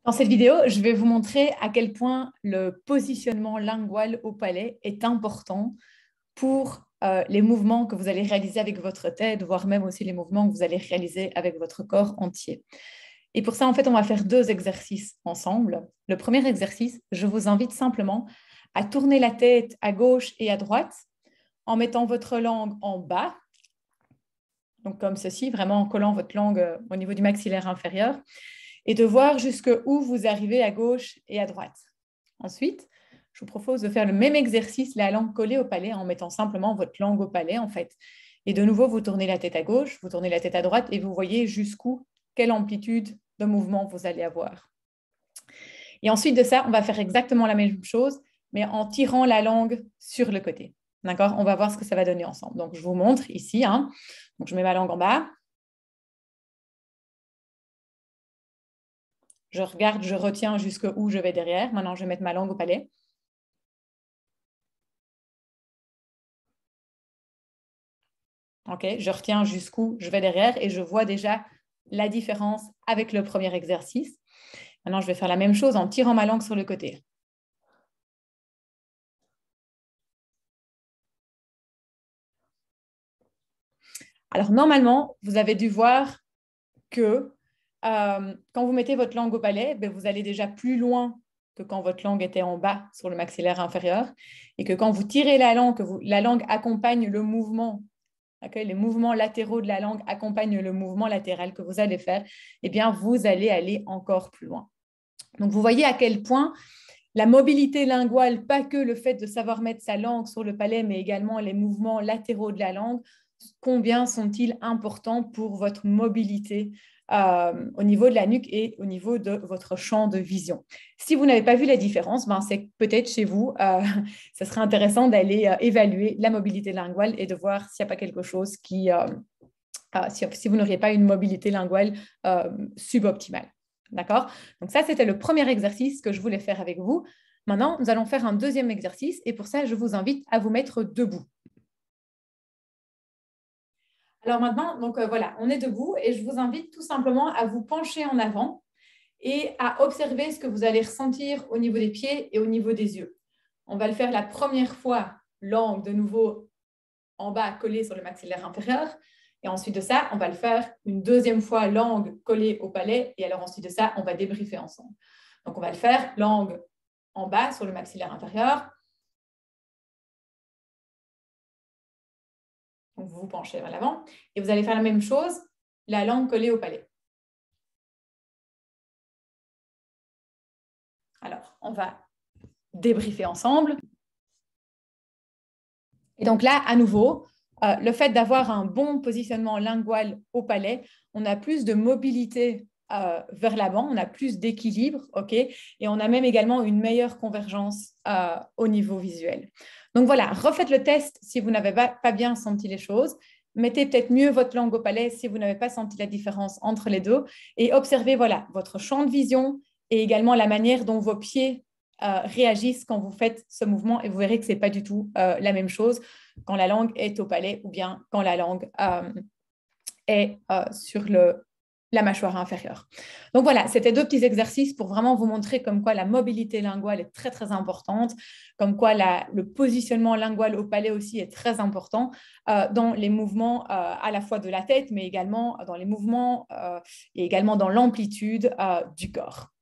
Dans cette vidéo, je vais vous montrer à quel point le positionnement lingual au palais est important pour les mouvements que vous allez réaliser avec votre tête, voire même aussi les mouvements que vous allez réaliser avec votre corps entier. Et pour ça, en fait, on va faire deux exercices ensemble. Le premier exercice, je vous invite simplement à tourner la tête à gauche et à droite en mettant votre langue en bas, donc comme ceci, vraiment en collant votre langue au niveau du maxillaire inférieur, et de voir jusqu'où vous arrivez à gauche et à droite. Ensuite, je vous propose de faire le même exercice, la langue collée au palais, en mettant simplement votre langue au palais, en fait. Et de nouveau, vous tournez la tête à gauche, vous tournez la tête à droite, et vous voyez jusqu'où, quelle amplitude de mouvement vous allez avoir. Et ensuite de ça, on va faire exactement la même chose, mais en tirant la langue sur le côté. D'accord? On va voir ce que ça va donner ensemble. Donc, je vous montre ici. Donc, je mets ma langue en bas. Je regarde, je retiens jusqu'où je vais derrière. Maintenant, je vais mettre ma langue au palais. OK, je retiens jusqu'où je vais derrière et je vois déjà la différence avec le premier exercice. Maintenant, je vais faire la même chose en tirant ma langue sur le côté. Alors, normalement, vous avez dû voir que quand vous mettez votre langue au palais, vous allez déjà plus loin que quand votre langue était en bas sur le maxillaire inférieur et que quand vous tirez la langue, la langue accompagne le mouvement. Okay, les mouvements latéraux de la langue accompagnent le mouvement latéral que vous allez faire, eh bien, vous allez aller encore plus loin. Donc, vous voyez à quel point la mobilité linguale, pas que le fait de savoir mettre sa langue sur le palais, mais également les mouvements latéraux de la langue, combien sont-ils importants pour votre mobilité au niveau de la nuque et au niveau de votre champ de vision. Si vous n'avez pas vu la différence, c'est que peut-être chez vous, ce serait intéressant d'aller évaluer la mobilité linguale et de voir s'il n'y a pas quelque chose qui, si vous n'auriez pas une mobilité linguale suboptimale. D'accord? Donc ça, c'était le premier exercice que je voulais faire avec vous. Maintenant, nous allons faire un deuxième exercice et pour ça, je vous invite à vous mettre debout. Alors maintenant, donc voilà, on est debout et je vous invite tout simplement à vous pencher en avant et à observer ce que vous allez ressentir au niveau des pieds et au niveau des yeux. On va le faire la première fois, langue de nouveau en bas collée sur le maxillaire inférieur. Et ensuite de ça, on va le faire une deuxième fois, langue collée au palais. Et alors ensuite de ça, on va débriefer ensemble. Donc on va le faire, langue en bas sur le maxillaire inférieur. Donc vous vous penchez vers l'avant. Et vous allez faire la même chose, la langue collée au palais. Alors, on va débriefer ensemble. Et donc là, à nouveau, le fait d'avoir un bon positionnement lingual au palais, on a plus de mobilité vers l'avant, on a plus d'équilibre, ok, et on a même également une meilleure convergence au niveau visuel. Donc voilà, refaites le test si vous n'avez pas bien senti les choses. Mettez peut-être mieux votre langue au palais si vous n'avez pas senti la différence entre les deux et observez voilà, votre champ de vision et également la manière dont vos pieds réagissent quand vous faites ce mouvement et vous verrez que ce n'est pas du tout la même chose quand la langue est au palais ou bien quand la langue est sur la mâchoire inférieure. Donc voilà, c'était deux petits exercices pour vraiment vous montrer comme quoi la mobilité linguale est très, très importante, comme quoi le positionnement lingual au palais aussi est très important dans les mouvements à la fois de la tête, mais également dans les mouvements et également dans l'amplitude du corps.